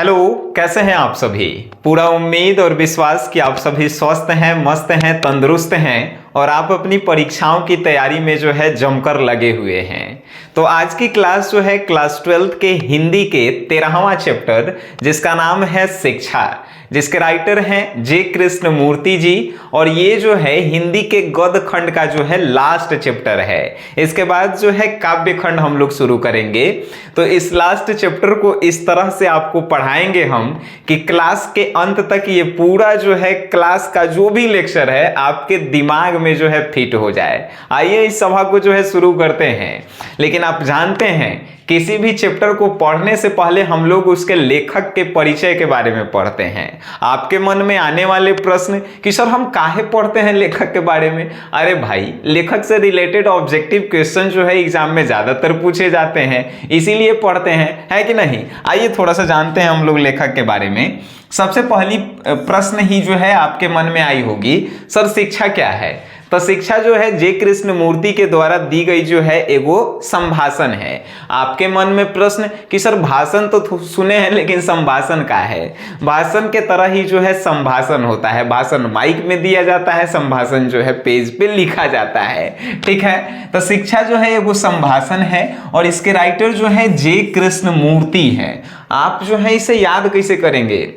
Hello, कैसे हैं आप सभी। पूरा उम्मीद और विश्वास कि आप सभी स्वस्थ हैं, मस्त हैं, तंदुरुस्त हैं और आप अपनी परीक्षाओं की तैयारी में जो है जमकर लगे हुए हैं। तो आज की क्लास जो है क्लास 12th के हिंदी के 13वां चैप्टर जिसका नाम है शिक्षा, जिसके राइटर हैं जे कृष्ण मूर्ति जी, और ये जो है हिंदी के गद्य खंड का जो है लास्ट चैप्टर है। इसके बाद जो है काव्य खंड हम लोग शुरू करेंगे। तो इस लास्ट चैप्टर को इस तरह से आपको पढ़ाएंगे हम कि क्लास के अंत तक ये पूरा जो है क्लास का जो भी लेक्चर है आपके दिमाग में जो है फिट हो जाए। आइए इस सभा को जो है शुरू करते हैं। लेकिन आप जानते हैं किसी भी चैप्टर को पढ़ने से पहले हम लोग उसके लेखक के परिचय के बारे में पढ़ते हैं। आपके मन में आने वाले प्रश्न कि सर हम काहे पढ़ते हैं लेखक के बारे में। अरे भाई, लेखक से रिलेटेड ऑब्जेक्टिव क्वेश्चन जो है एग्जाम में ज्यादातर पूछे जाते हैं, इसीलिए पढ़ते हैं, है कि नहीं। आइए थोड़ा सा जानते हैं हम लोग लेखक के बारे में। सबसे पहली प्रश्न ही जो है आपके मन में आई होगी, सर शिक्षा क्या है। तो शिक्षा जो है जे कृष्ण मूर्ति के द्वारा दी गई जो है एगो संभाषण है। आपके मन में प्रश्न कि सर भाषण तो सुने हैं लेकिन संभाषण का है। भाषण के तरह ही जो है संभाषण होता है। भाषण माइक में दिया जाता है, संभाषण जो है पेज पे लिखा जाता है। ठीक है, तो शिक्षा जो है एगो संभाषण है और इसके राइटर जो है जे कृष्ण मूर्ति है। आप जो है इसे याद कैसे करेंगे।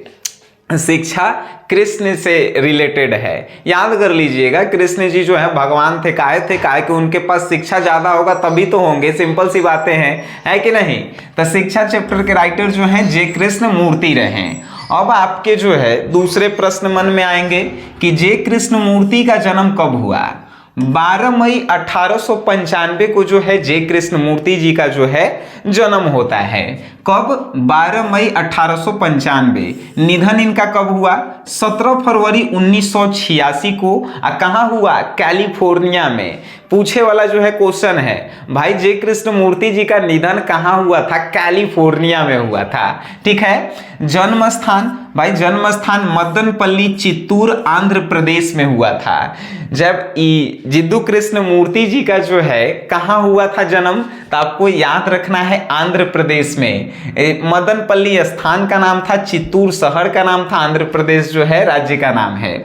शिक्षा कृष्ण से रिलेटेड है, याद कर लीजिएगा। कृष्ण जी जो है भगवान थे, काहे कि उनके पास शिक्षा ज्यादा होगा तभी तो होंगे, सिंपल सी बातें हैं, है कि नहीं। तो शिक्षा चैप्टर के राइटर जो हैं जे कृष्ण मूर्ति रहे। अब आपके जो है दूसरे प्रश्न मन में आएंगे कि जे कृष्ण मूर्ति का जन्म कब हुआ। 12 मई 1895 को जो है जे कृष्ण मूर्ति जी का जो है जन्म होता है। कब? 12 मई 1895। निधन इनका कब हुआ? 17 फरवरी 1986 को। कहाँ हुआ? कैलिफोर्निया में। पूछे वाला जो है क्वेश्चन है, भाई जे कृष्ण मूर्ति जी का निधन कहाँ हुआ था? कैलिफोर्निया में हुआ था। ठीक है। जन्म स्थान, भाई जन्म स्थान मदनपल्ली, चित्तूर, आंध्र प्रदेश में हुआ था। जब जिद्दू कृष्ण मूर्ति जी का जो है कहाँ हुआ था जन्म, तो आपको याद रखना है आंध्र प्रदेश में। मदनपल्ली स्थान का नाम था, चित्तूर शहर का नाम था, आंध्र प्रदेश जो है राज्य का नाम है।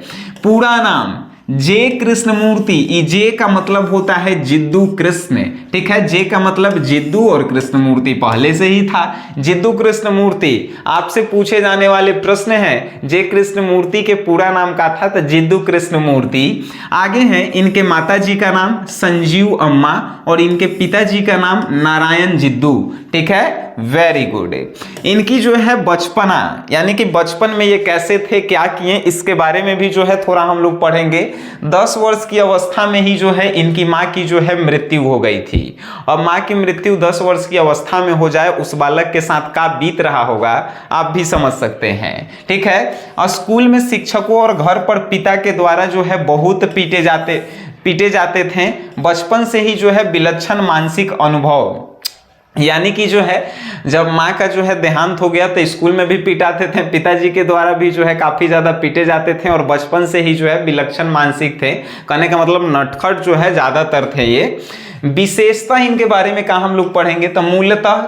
पूरा नाम जे कृष्ण मूर्ति। जे का मतलब होता है जिद्दू कृष्ण। ठीक है, जे का मतलब जिद्दू और कृष्ण मूर्ति पहले से ही था, जिद्दू कृष्ण मूर्ति। आपसे पूछे जाने वाले प्रश्न हैं जे कृष्ण मूर्ति के पूरा नाम का था तो जिद्दू कृष्ण मूर्ति। आगे हैं इनके माता जी का नाम संजीव अम्मा और इनके पिताजी का नाम नारायण जिद्दू। ठीक है, वेरी गुड। इनकी जो है बचपना, यानी कि बचपन में ये कैसे थे, क्या किए, इसके बारे में भी जो है थोड़ा हम लोग पढ़ेंगे। 10 वर्ष की अवस्था में ही जो है इनकी माँ की जो है मृत्यु हो गई थी। और माँ की मृत्यु 10 वर्ष की अवस्था में हो जाए, उस बालक के साथ क्या बीत रहा होगा आप भी समझ सकते हैं। ठीक है। और स्कूल में शिक्षकों और घर पर पिता के द्वारा जो है बहुत पीटे जाते थे। बचपन से ही जो है विलक्षण मानसिक अनुभव, यानी कि जो है जब माँ का जो है देहांत हो गया तो स्कूल में भी पिटाते थे, पिताजी के द्वारा भी जो है काफी ज्यादा पीटे जाते थे और बचपन से ही जो है विलक्षण मानसिक थे। कहने का मतलब नटखट जो है ज्यादातर थे ये। विशेषता इनके बारे में कहाँ हम लोग पढ़ेंगे, तो मूलतः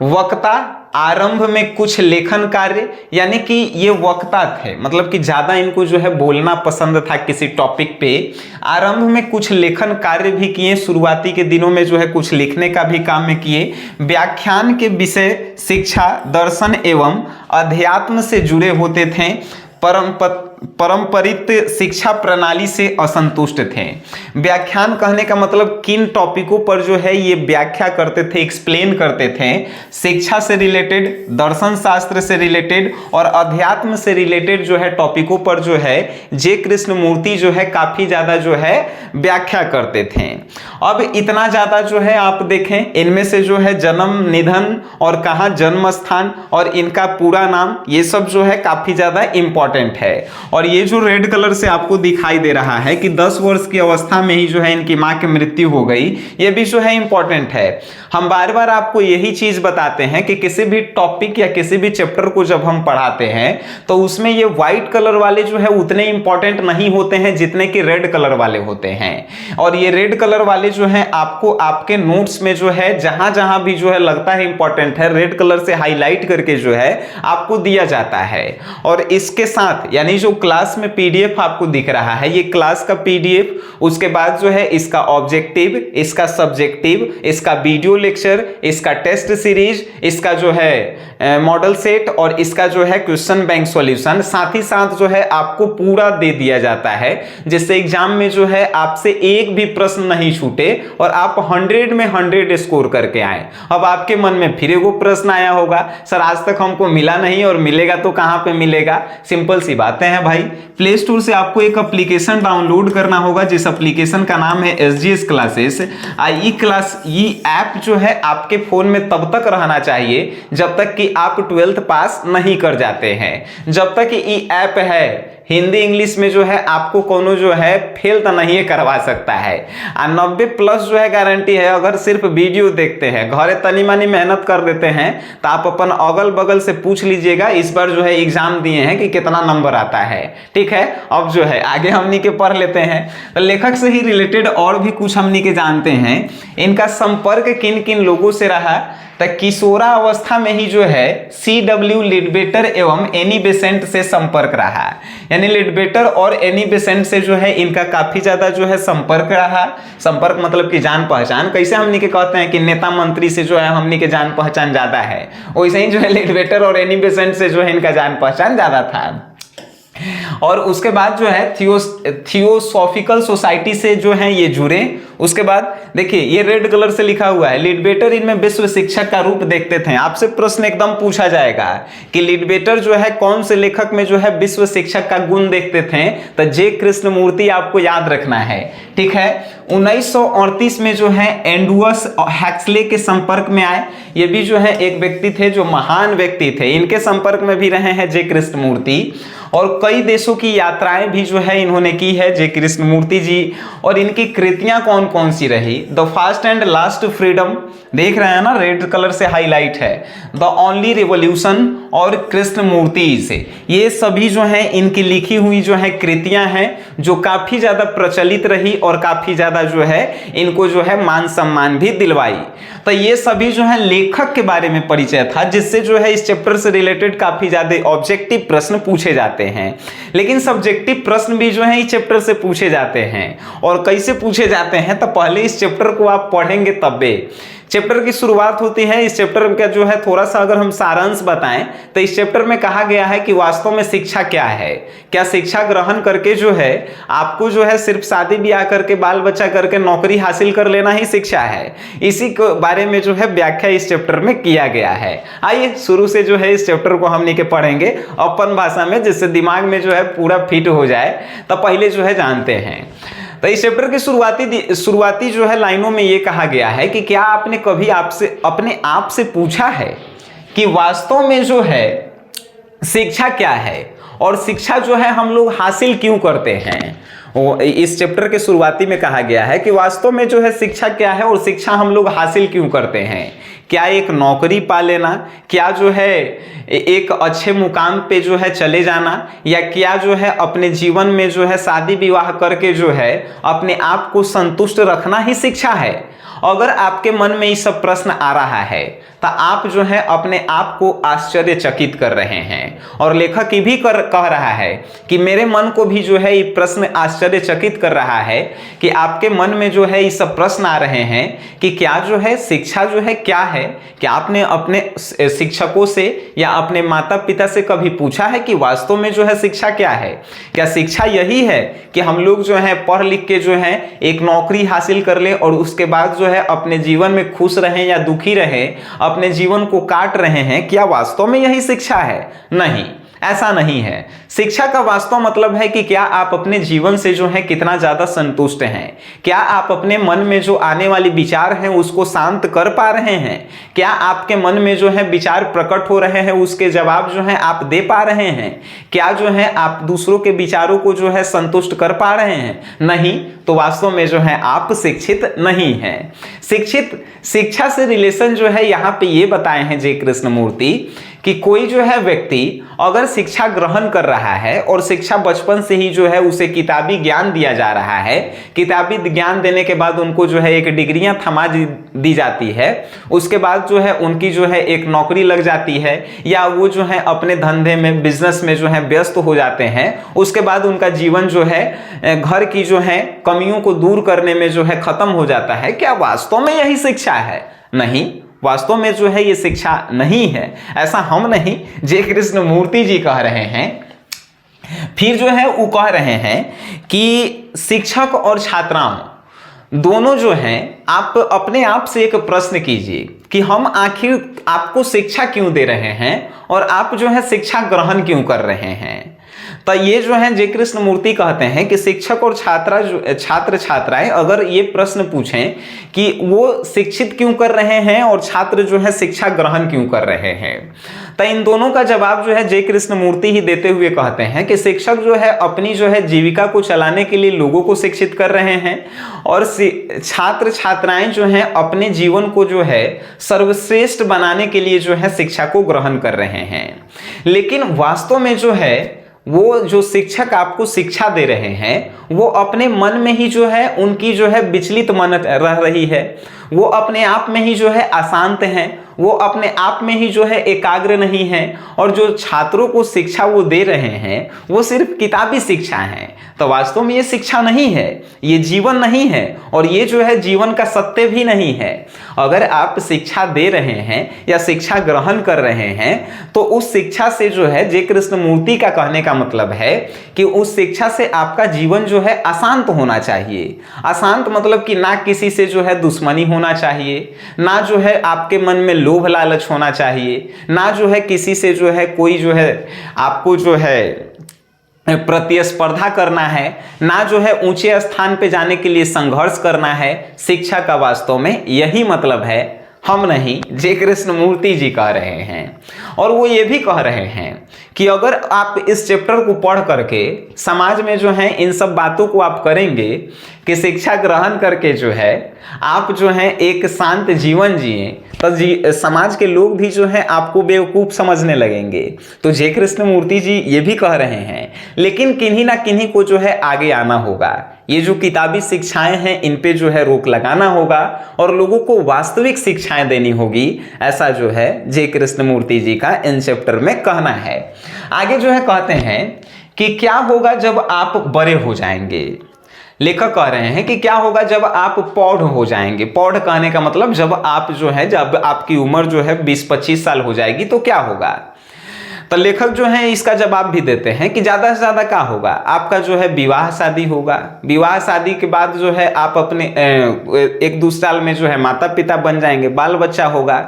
वक्ता, आरंभ में कुछ लेखन कार्य, यानी कि ये वक्ता थे, मतलब कि ज्यादा इनको जो है बोलना पसंद था किसी टॉपिक पे। आरंभ में कुछ लेखन कार्य भी किए, शुरुआती के दिनों में जो है कुछ लिखने का भी काम में किए। व्याख्यान के विषय शिक्षा, दर्शन एवं अध्यात्म से जुड़े होते थे। परंपरित शिक्षा प्रणाली से असंतुष्ट थे। व्याख्यान कहने का मतलब किन टॉपिकों पर जो है ये व्याख्या करते थे, एक्सप्लेन करते थे। शिक्षा से रिलेटेड, दर्शन शास्त्र से रिलेटेड और अध्यात्म से रिलेटेड जो है टॉपिकों पर जो है जे कृष्ण मूर्ति जो है काफी ज्यादा जो है व्याख्या करते थे। अब इतना ज्यादा जो है आप देखें, इनमें से जो है जन्म, निधन और कहाँ जन्म स्थान और इनका पूरा नाम, ये सब जो है काफी ज्यादा इंपॉर्टेंट है। और ये जो रेड कलर से आपको दिखाई दे रहा है कि 10 वर्ष की अवस्था में ही जो है इनकी माँ की मृत्यु हो गई, ये भी जो है इंपॉर्टेंट है। हम बार बार आपको यही चीज बताते हैं कि किसी भी टॉपिक या किसी भी चैप्टर को जब हम पढ़ाते हैं तो उसमें ये व्हाइट कलर वाले जो है उतने इंपॉर्टेंट नहीं होते हैं जितने कि रेड कलर वाले होते हैं। और ये रेड कलर वाले जो है आपको आपके नोट्स में जो है जहां जहां भी जो है लगता है इंपॉर्टेंट है, रेड कलर से हाईलाइट करके जो है आपको दिया जाता है। और इसके साथ यानी जो क्लास में पीडीएफ आपको दिख रहा है, ये क्लास का पीडीएफ, उसके बाद जो है इसका ऑब्जेक्टिव, इसका सब्जेक्टिव, इसका वीडियो लेक्चर, इसका टेस्ट सीरीज, इसका जो है मॉडल सेट और इसका जो है क्वेश्चन बैंक सॉल्यूशन, साथ ही साथ जो है आपको पूरा दे दिया जाता है, जिससे एग्जाम में जो है आपसे एक भी प्रश्न नहीं छूटे और आप 100 में 100 स्कोर करके आए। अब आपके मन में फिर एगो प्रश्न आया होगा, सर आज तक हमको मिला नहीं और मिलेगा तो कहां पे मिलेगा? सिंपल सी बातें हैं भाई, प्ले स्टोर से आपको एक एप्लीकेशन डाउनलोड करना होगा जिस एप्लीकेशन का नाम है SGS क्लासेस। ये ऐप जो है आपके फोन में तब तक रहना चाहिए जब तक कि आप 12th पास नहीं कर जाते हैं। जब तक ये ऐप है हिंदी इंग्लिश में जो है आपको कोनो जो है फेल तो नहीं करवा सकता है। 90+ जो है गारंटी है। अगर सिर्फ वीडियो देखते हैं, घरे तनी मानी मेहनत कर देते हैं तो आप अपन अगल बगल से पूछ लीजिएगा इस बार जो है एग्जाम दिए हैं कि कितना नंबर आता है। ठीक है, अब जो है आगे हमनी के पढ़ लेते हैं। तो लेखक से ही रिलेटेड और भी कुछ हमनी के जानते हैं। इनका संपर्क किन किन लोगों से रहा? तो किशोरा अवस्था में ही जो है CW लिडबेटर एवं एनी बेसेंट से संपर्क रहा, यानी लिडबेटर और एनी बेसेंट से जो है इनका काफी ज्यादा जो है संपर्क रहा। संपर्क मतलब कि जान पहचान, कैसे हमनी के कहते हैं कि नेता मंत्री से जो है हमनी के जान पहचान ज्यादा है, वैसे ही जो है लिडबेटर और एनी बेसेंट से जो है इनका जान पहचान ज्यादा था। और उसके बाद जो है थियोसॉफिकल सोसाइटी से जो है ये जुड़े। उसके बाद देखिए ये रेड कलर से लिखा हुआ है लिडबेटर इनमें विश्व शिक्षक का रूप देखते थे। आपसे प्रश्न एकदम पूछा जाएगा कि लिडबेटर जो है कौन से लेखक में जो है विश्व शिक्षक का गुण देखते थे, तो जे कृष्णमूर्ति आपको याद रखना है। ठीक है, 1938 में जो है एंडुअस हैक्सले के संपर्क में आए। ये भी जो है एक व्यक्ति थे जो महान व्यक्ति थे, इनके संपर्क में भी रहे हैं जे कृष्णमूर्ति। और कई देशों की यात्राएं भी जो है इन्होंने की है जे कृष्णमूर्ति जी। और इनकी कृतियां कौन कौन सी रही? The first and last freedom, देख रहे हैं ना रेड कलर से हाईलाइट है, द ओनली रिवॉल्यूशन और कृष्णमूर्ति से, ये सभी जो है इनकी लिखी हुई जो है कृतियां हैं जो काफी ज्यादा प्रचलित रही और काफी ज्यादा जो है इनको जो है मान सम्मान भी दिलवाई। तो ये सभी जो है लेखक के बारे में परिचय था, जिससे जो है इस चैप्टर से रिलेटेड काफी ज्यादा ऑब्जेक्टिव प्रश्न पूछे जाते हैं। लेकिन सब्जेक्टिव प्रश्न भी जो है इस चैप्टर से पूछे जाते हैं। और कैसे पूछे जाते हैं तो पहले इस चैप्टर को आप पढ़ेंगे तबे। चैप्टर की शुरुआत होती है, इस चैप्टर का जो है थोड़ा सा अगर हम सारांश बताएं तो इस चैप्टर में कहा गया है कि वास्तव में शिक्षा क्या है। क्या शिक्षा ग्रहण करके जो है आपको जो है सिर्फ शादी ब्याह करके बाल बच्चा करके नौकरी हासिल कर लेना ही शिक्षा है? इसी के बारे में जो है व्याख्या इस चैप्टर में किया गया है। आइए शुरू से जो है इस चैप्टर को हमने के पढ़ेंगे अपन भाषा में, जिससे दिमाग में जो है पूरा फिट हो जाए। तो पहले जो है जानते हैं, तो इस चैप्टर की शुरुआती जो है लाइनों में ये कहा गया है कि क्या आपने कभी अपने आप से पूछा है कि वास्तव में जो है शिक्षा क्या है और शिक्षा जो है हम लोग हासिल क्यों करते हैं? इस चैप्टर के शुरुआती में कहा गया है कि वास्तव में जो है शिक्षा क्या है और शिक्षा हम लोग हासिल क्यों करते हैं। क्या एक नौकरी पा लेना, क्या जो है एक अच्छे मुकाम पे जो है चले जाना, या क्या जो है अपने जीवन में जो है शादी विवाह करके जो है अपने आप को संतुष्ट रखना ही शिक्षा है? अगर आपके मन में ये सब प्रश्न आ रहा है तो आप जो है अपने आप को आश्चर्यचकित कर रहे हैं। और लेखक ये भी कह रहा है कि मेरे मन को भी जो है ये प्रश्न आश्चर्यचकित कर रहा है कि आपके मन में जो है ये सब प्रश्न आ रहे हैं कि क्या जो है शिक्षा जो है क्या है। क्या आपने अपने शिक्षकों से या अपने माता पिता से कभी पूछा है कि वास्तव में जो है शिक्षा क्या है? क्या शिक्षा यही है कि हम लोग जो है पढ़ लिख के जो है एक नौकरी हासिल कर ले और उसके बाद जो है अपने जीवन में खुश रहें या दुखी रहें, अपने जीवन को काट रहे हैं? क्या वास्तव में यही शिक्षा है? नहीं, ऐसा नहीं है। शिक्षा का वास्तव मतलब है कि क्या आप अपने जीवन से जो है कितना ज्यादा संतुष्ट हैं, क्या आप अपने मन में जो आने वाली विचार हैं उसको शांत कर पा रहे हैं, क्या आपके मन में जो है विचार प्रकट हो रहे हैं उसके जवाब जो है आप दे पा रहे हैं, क्या जो है आप दूसरों के विचारों को जो है संतुष्ट कर पा रहे हैं? नहीं, तो वास्तव में जो है आप शिक्षित नहीं हैं। शिक्षा से रिलेशन जो है यहाँ पे ये बताए हैं जय कृष्णमूर्ति कि कोई जो है व्यक्ति अगर शिक्षा ग्रहण कर रहा है और शिक्षा बचपन से ही जो है उसे किताबी ज्ञान दिया जा रहा है, किताबी ज्ञान देने के बाद उनको जो है एक डिग्रियां थमा दी जाती है, उसके बाद जो है उनकी जो है एक नौकरी लग जाती है या वो जो है अपने धंधे में बिजनेस में जो है व्यस्त हो जाते हैं, उसके बाद उनका जीवन जो है घर की जो है कमियों को दूर करने में जो है खत्म हो जाता है। क्या वास्तव में यही शिक्षा है? नहीं, वास्तव में जो है ये शिक्षा नहीं है। ऐसा हम नहीं, जय कृष्णमूर्ति जी कह रहे हैं। फिर जो है वो कह रहे हैं कि शिक्षक और छात्राओं दोनों जो हैं, आप अपने आप से एक प्रश्न कीजिए कि हम आखिर आपको शिक्षा क्यों दे रहे हैं और आप जो है शिक्षा ग्रहण क्यों कर रहे हैं। तो ये जो है जय कृष्णमूर्ति कहते हैं कि शिक्षक और छात्र छात्राएं अगर ये प्रश्न पूछें कि वो शिक्षित क्यों कर रहे हैं और छात्र जो है शिक्षा ग्रहण क्यों कर रहे हैं, तो इन दोनों का जवाब जो है जय कृष्णमूर्ति ही देते हुए कहते हैं कि शिक्षक जो है अपनी जो है जीविका को चलाने के लिए लोगों को शिक्षित कर रहे हैं और छात्र छात्राएं जो हैं अपने जीवन को जो है सर्वश्रेष्ठ बनाने के लिए जो है शिक्षा को ग्रहण कर रहे हैं। लेकिन वास्तव में जो है वो जो शिक्षक आपको शिक्षा दे रहे हैं वो अपने मन में ही जो है उनकी जो है विचलित मन रह रही है, वो अपने आप में ही जो है अशांत हैं, वो अपने आप में ही जो है एकाग्र नहीं है, और जो छात्रों को शिक्षा वो दे रहे हैं वो सिर्फ किताबी शिक्षा है। तो वास्तव में ये शिक्षा नहीं है, ये जीवन नहीं है और ये जो है जीवन का सत्य भी नहीं है। अगर आप शिक्षा दे रहे हैं या शिक्षा ग्रहण कर रहे हैं तो उस शिक्षा से जो है जय कृष्णमूर्ति का कहने का मतलब है कि उस शिक्षा से आपका जीवन जो है अशांत होना चाहिए। अशांत मतलब कि ना किसी से जो है दुश्मनी होना चाहिए, ना जो है आपके मन में लोभ लालच होना चाहिए, ना जो है किसी से जो है कोई जो है आपको जो है प्रतिस्पर्धा करना है, ना जो है ऊंचे स्थान पे जाने के लिए संघर्ष करना है। शिक्षा का वास्तव में यही मतलब है, हम नहीं, जय कृष्णमूर्ति जी कह रहे हैं। और वो ये भी कह रहे हैं कि अगर आप इस चैप्टर को पढ़ करके समाज में जो है इन सब बातों को आप करेंगे कि शिक्षा ग्रहण करके जो है आप जो है एक शांत जीवन जिए, तो समाज के लोग भी जो है आपको बेवकूफ़ समझने लगेंगे। तो जय कृष्णमूर्ति जी ये भी कह रहे हैं, लेकिन किन्हीं ना किन्हीं को जो है आगे आना होगा। ये जो किताबी शिक्षाएं हैं इन पे जो है रोक लगाना होगा और लोगों को वास्तविक शिक्षाएं देनी होगी। ऐसा जो है जय कृष्णमूर्ति जी का इन चैप्टर में कहना है। आगे जो है कहते हैं कि क्या होगा जब आप बड़े हो जाएंगे। लेखक कह रहे हैं कि क्या होगा जब आप प्रौढ़ हो जाएंगे। प्रौढ़ कहने का मतलब जब आप जो है जब आपकी उम्र जो है 20-25 साल हो जाएगी तो क्या होगा। तो लेखक जो है इसका जवाब भी देते हैं कि ज़्यादा से ज़्यादा क्या होगा, आपका जो है विवाह शादी होगा। विवाह शादी के बाद जो है आप अपने 1-2 साल में जो है माता पिता बन जाएंगे, बाल बच्चा होगा।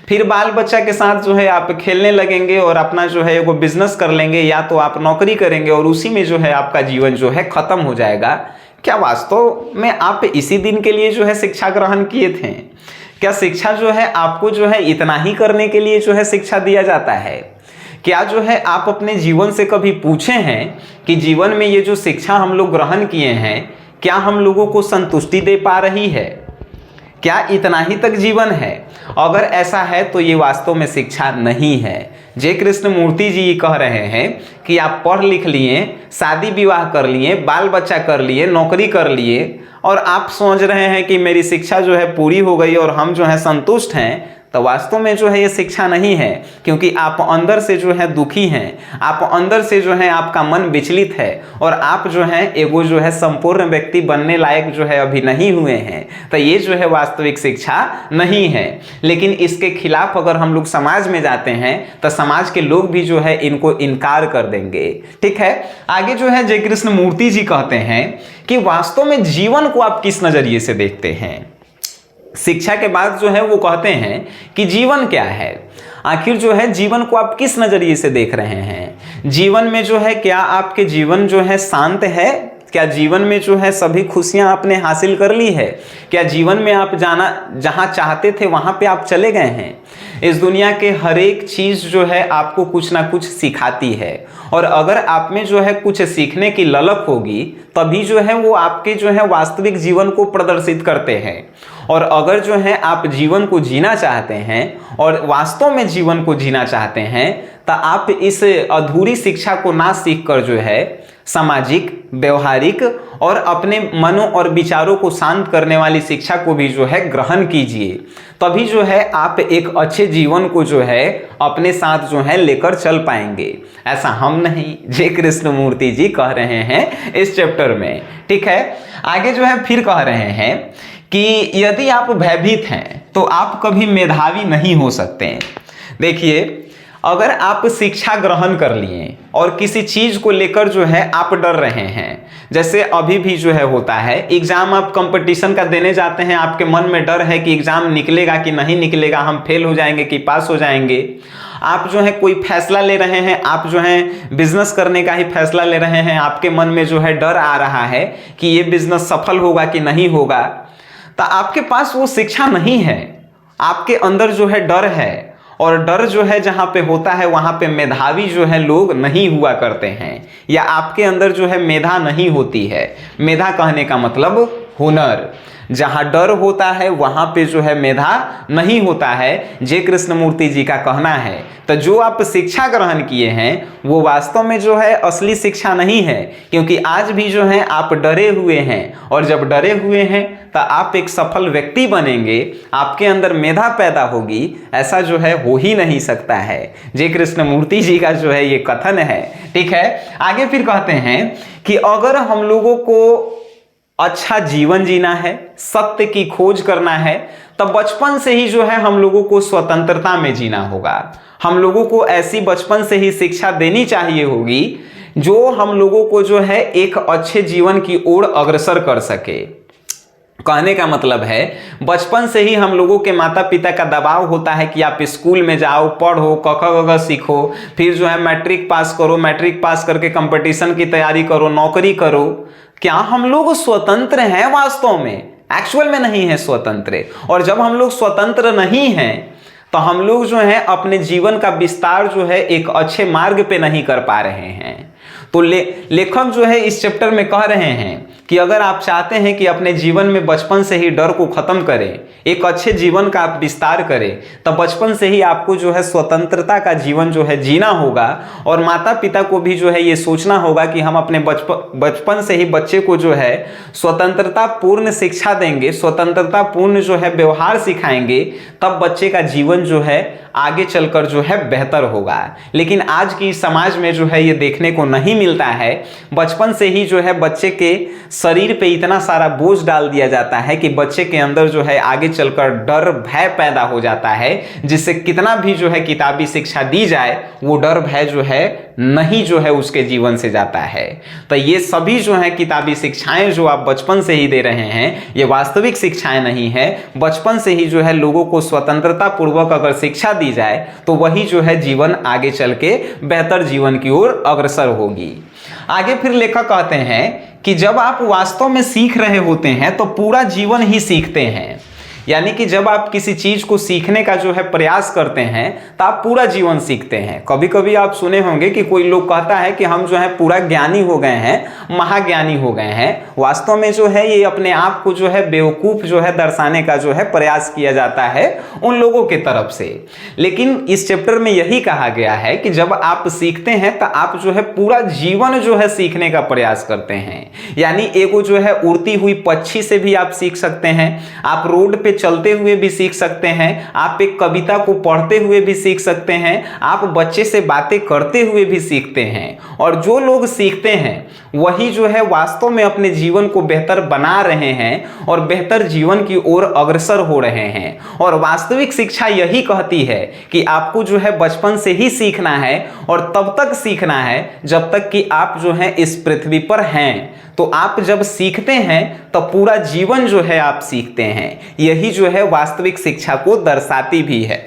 फिर बाल बच्चा के साथ जो है आप खेलने लगेंगे और अपना जो है वो बिजनेस कर लेंगे, या तो आप नौकरी करेंगे और उसी में जो है आपका जीवन जो है ख़त्म हो जाएगा। क्या वास्तव में आप इसी दिन के लिए जो है शिक्षा ग्रहण किए थे? क्या शिक्षा जो है आपको जो है इतना ही करने के लिए जो है शिक्षा दिया जाता है? क्या जो है आप अपने जीवन से कभी पूछे हैं कि जीवन में ये जो शिक्षा हम लोग ग्रहण किए हैं क्या हम लोगों को संतुष्टि दे पा रही है? क्या इतना ही तक जीवन है? अगर ऐसा है तो ये वास्तव में शिक्षा नहीं है। जय कृष्णमूर्ति जी कह रहे हैं कि आप पढ़ लिख लिए, शादी विवाह कर लिए, बाल बच्चा कर लिए, नौकरी कर लिए और आप सोच रहे हैं कि मेरी शिक्षा जो है पूरी हो गई और हम जो है संतुष्ट हैं, तो वास्तव में जो है ये शिक्षा नहीं है, क्योंकि आप अंदर से जो है दुखी हैं, आप अंदर से जो है आपका मन विचलित है और आप जो है एगो जो है संपूर्ण व्यक्ति बनने लायक जो है अभी नहीं हुए हैं। तो ये जो है वास्तविक शिक्षा नहीं है। लेकिन इसके खिलाफ अगर हम लोग समाज में जाते हैं तो समाज के लोग भी जो है इनको इनकार कर देंगे। ठीक है, आगे जो है जय कृष्णमूर्ति जी कहते हैं कि वास्तव में जीवन को आप किस नजरिए से देखते हैं। शिक्षा के बाद जो है वो कहते हैं कि जीवन क्या है, आखिर जो है जीवन को आप किस नजरिए से देख रहे हैं। जीवन में जो है क्या आपके जीवन जो है शांत है, क्या जीवन में जो है सभी खुशियां आपने हासिल कर ली है, क्या जीवन में आप जाना जहां चाहते थे वहां पे आप चले गए हैं। इस दुनिया के हर एक चीज जो है आपको कुछ ना कुछ सिखाती है, और अगर आप में जो है कुछ सीखने की ललक होगी तभी जो है वो आपके जो है वास्तविक जीवन को प्रदर्शित करते हैं। और अगर जो है आप जीवन को जीना चाहते हैं और वास्तव में जीवन को जीना चाहते हैं तो आप इस अधूरी शिक्षा को ना सीख कर जो है सामाजिक, व्यवहारिक और अपने मनों और विचारों को शांत करने वाली शिक्षा को भी जो है ग्रहण कीजिए। तभी जो है आप एक अच्छे जीवन को जो है अपने साथ जो है लेकर चल पाएंगे। ऐसा हम नहीं, जे कृष्णमूर्ति जी कह रहे हैं इस चैप्टर में। ठीक है, आगे जो है फिर कह रहे हैं कि यदि आप भयभीत हैं तो आप कभी मेधावी नहीं हो सकते। देखिए, अगर आप शिक्षा ग्रहण कर लिए और किसी चीज को लेकर जो है आप डर रहे हैं, जैसे अभी भी जो है होता है, एग्जाम आप कंपटीशन का देने जाते हैं, आपके मन में डर है कि एग्जाम निकलेगा कि नहीं निकलेगा, हम फेल हो जाएंगे कि पास हो जाएंगे। आप जो है कोई फैसला ले रहे हैं, आप जो है बिजनेस करने का ही फैसला ले रहे हैं, आपके मन में जो है डर आ रहा है कि ये बिजनेस सफल होगा कि नहीं होगा, तो आपके पास वो शिक्षा नहीं है, आपके अंदर जो है डर है। और डर जो है जहाँ पे होता है वहाँ पे मेधावी जो है लोग नहीं हुआ करते हैं, या आपके अंदर जो है मेधा नहीं होती है। मेधा कहने का मतलब हुनर। जहाँ डर होता है वहाँ पे जो है मेधा नहीं होता है, जे कृष्णमूर्ति जी का कहना है। तो जो आप शिक्षा ग्रहण किए हैं वो वास्तव में जो है असली शिक्षा नहीं है, क्योंकि आज भी जो है आप डरे हुए हैं, और जब डरे हुए हैं तो आप एक सफल व्यक्ति बनेंगे, आपके अंदर मेधा पैदा होगी, ऐसा जो है हो ही नहीं सकता है। जे कृष्णमूर्ति जी का जो है ये कथन है। ठीक है, आगे फिर कहते हैं कि अगर हम लोगों को अच्छा जीवन जीना है, सत्य की खोज करना है, तब बचपन से ही जो है हम लोगों को स्वतंत्रता में जीना होगा। हम लोगों को ऐसी बचपन से ही शिक्षा देनी चाहिए होगी जो हम लोगों को जो है एक अच्छे जीवन की ओर अग्रसर कर सके। कहने का मतलब है बचपन से ही हम लोगों के माता पिता का दबाव होता है कि आप स्कूल में जाओ, पढ़ो, क ख ग घ सीखो, फिर जो है मैट्रिक पास करो, मैट्रिक पास करके कंपटीशन की तैयारी करो, नौकरी करो। क्या हम लोग स्वतंत्र हैं? वास्तव में एक्चुअल में नहीं है स्वतंत्र। और जब हम लोग स्वतंत्र नहीं हैं तो हम लोग जो है अपने जीवन का विस्तार जो है एक अच्छे मार्ग पे नहीं कर पा रहे हैं। तो लेखक जो है इस चैप्टर में कह रहे हैं कि अगर आप चाहते हैं कि अपने जीवन में बचपन से ही डर को खत्म करें, एक अच्छे जीवन का आप विस्तार करें, तब बचपन से ही आपको जो है स्वतंत्रता का जीवन जो है जीना होगा। और माता पिता को भी जो है ये सोचना होगा कि हम अपने बचपन से ही बच्चे को जो है स्वतंत्रता पूर्ण शिक्षा देंगे, स्वतंत्रता पूर्ण जो है व्यवहार सिखाएंगे, तब बच्चे का जीवन जो है आगे चलकर जो है बेहतर होगा। लेकिन आज की समाज में जो है ये देखने को नहीं मिलता है। बचपन से ही जो है बच्चे के शरीर पे इतना सारा बोझ डाल दिया जाता है कि बच्चे के अंदर जो है आगे चलकर डर भय पैदा हो जाता है, जिससे कितना भी जो है किताबी शिक्षा दी जाए वो डर भय जो है नहीं जो है उसके जीवन से जाता है। तो ये सभी जो है किताबी शिक्षाएं जो आप बचपन से ही दे रहे हैं ये वास्तविक शिक्षाएं नहीं है। बचपन से ही जो है लोगों को स्वतंत्रता पूर्वक अगर शिक्षा दी जाए तो वही जो है जीवन आगे चल के बेहतर जीवन की ओर अग्रसर होगी। आगे फिर लेखक कहते हैं कि जब आप वास्तव में सीख रहे होते हैं तो पूरा जीवन ही सीखते हैं। यानी कि जब आप किसी चीज को सीखने का जो है प्रयास करते हैं तो आप पूरा जीवन सीखते हैं। कभी कभी आप सुने होंगे कि कोई लोग कहता है कि हम जो है पूरा ज्ञानी हो गए हैं, महाज्ञानी हो गए हैं। वास्तव में जो है ये अपने आप को जो है बेवकूफ जो है दर्शाने का जो है प्रयास किया जाता है उन लोगों के तरफ से। लेकिन इस चैप्टर में यही कहा गया है कि जब आप सीखते हैं तो आप जो है पूरा जीवन जो है सीखने का प्रयास करते हैं। यानी एगो जो है उड़ती हुई पक्षी से भी आप सीख सकते हैं, आप रोड पे चलते हुए भी सीख सकते हैं, आप एक कविता को पढ़ते हुए भी सीख सकते हैं, आप बच्चे से बातें करते हुए भी सीखते हैं। और जो लोग सीखते हैं वही जो है वास्तव में अपने जीवन को बेहतर बना रहे हैं और बेहतर जीवन की ओर अग्रसर हो रहे हैं। और वास्तविक शिक्षा यही कहती है कि आपको जो है बचपन से ही सीखना है और तब तक सीखना है जब तक कि आप जो है इस पृथ्वी पर हैं। तो आप जब सीखते हैं तो पूरा जीवन जो है आप सीखते हैं। यही यही जो है वास्तविक शिक्षा को दर्शाती भी है।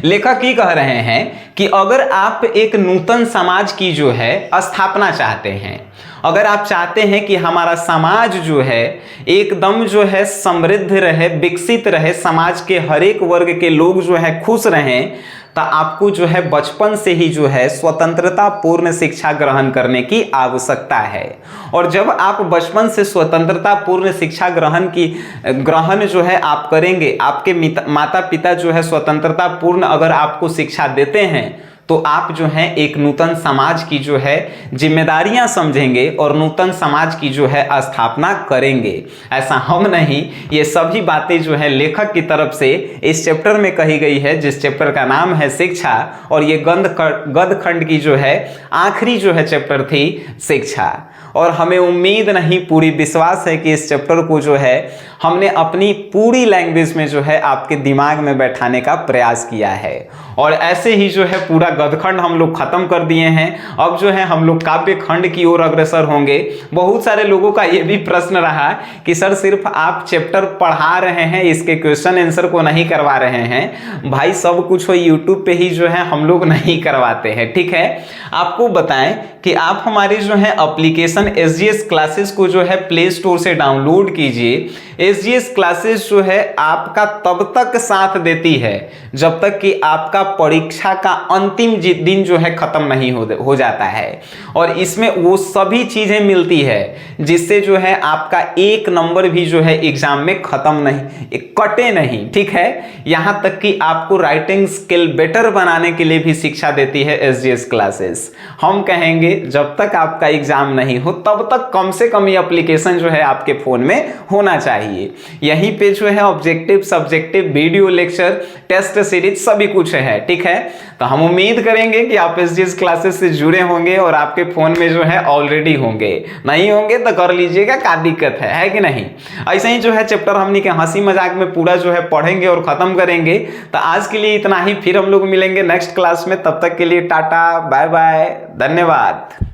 लेखक ही कह रहे हैं कि अगर आप एक नूतन समाज की जो है स्थापना चाहते हैं, अगर आप चाहते हैं कि हमारा समाज जो है एकदम जो है समृद्ध रहे, विकसित रहे, समाज के हर एक वर्ग के लोग जो है खुश रहें, तो आपको जो है बचपन से ही जो है स्वतंत्रता पूर्ण शिक्षा ग्रहण करने की आवश्यकता है। और जब आप बचपन से स्वतंत्रता पूर्ण शिक्षा ग्रहण जो है आप करेंगे, आपके माता पिता जो है स्वतंत्रता पूर्ण अगर आपको शिक्षा देते हैं, तो आप जो है एक नूतन समाज की जो है जिम्मेदारियां समझेंगे और नूतन समाज की जो है स्थापना करेंगे। ऐसा हम नहीं, ये सभी बातें जो है लेखक की तरफ से इस चैप्टर में कही गई है, जिस चैप्टर का नाम है शिक्षा, और ये गद्य खंड की जो है आखिरी जो है चैप्टर थी शिक्षा। और हमें उम्मीद नहीं, पूरी विश्वास है कि इस चैप्टर को जो है हमने अपनी पूरी लैंग्वेज में जो है आपके दिमाग में बैठाने का प्रयास किया है। और ऐसे ही जो है पूरा गद्यखंड हम लोग खत्म कर दिए हैं। अब जो है हम लोग काव्य खंड की ओर अग्रसर होंगे। बहुत सारे लोगों का ये भी प्रश्न रहा कि सर सिर्फ आप चैप्टर पढ़ा रहे हैं, इसके क्वेश्चन आंसर को नहीं करवा रहे हैं। भाई सब कुछ हो यूट्यूब पे ही जो है हम लोग नहीं करवाते हैं, ठीक है। आपको बताएं कि आप हमारे जो है एप्लीकेशन SGS क्लासेस को जो है प्ले स्टोर से डाउनलोड कीजिए। SGS क्लासेस जो है आपका तब तक साथ देती है जब तक कि आपका परीक्षा का अंतिम दिन जो है खत्म नहीं हो जाता है। और इसमें वो सभी चीजें मिलती है जिससे जो है आपका एक नंबर भी जो है एग्जाम में खत्म नहीं, कटे नहीं, ठीक है। यहां तक कि आपको राइटिंग स्किल बेटर बनाने के लिए भी शिक्षा देती है SGS क्लासेस। हम कहेंगे जब तक आपका एग्जाम नहीं हो तब तक कम से कम ये एप्लीकेशन जो है आपके फोन में होना चाहिए। यहीं पे जो है objective, subjective, video lecture, test series सभी कुछ है, ठीक है। तो हम उम्मीद करेंगे कि आप SGS क्लासेस से जुड़े होंगे और आपके फोन में जो है ऑलरेडी होंगे। नहीं होंगे तो कर लीजिएगा, क्या दिक्कत है कि नहीं। ऐसे ही जो है चैप्टर हमने के हंसी मजाक में पूरा जो है पढ़ेंगे और खत्म करेंगे। तो आज के लिए इतना ही, फिर हम लोग मिलेंगे नेक्स्ट क्लास में। तब तक के लिए टाटा, बाय बाय, धन्यवाद।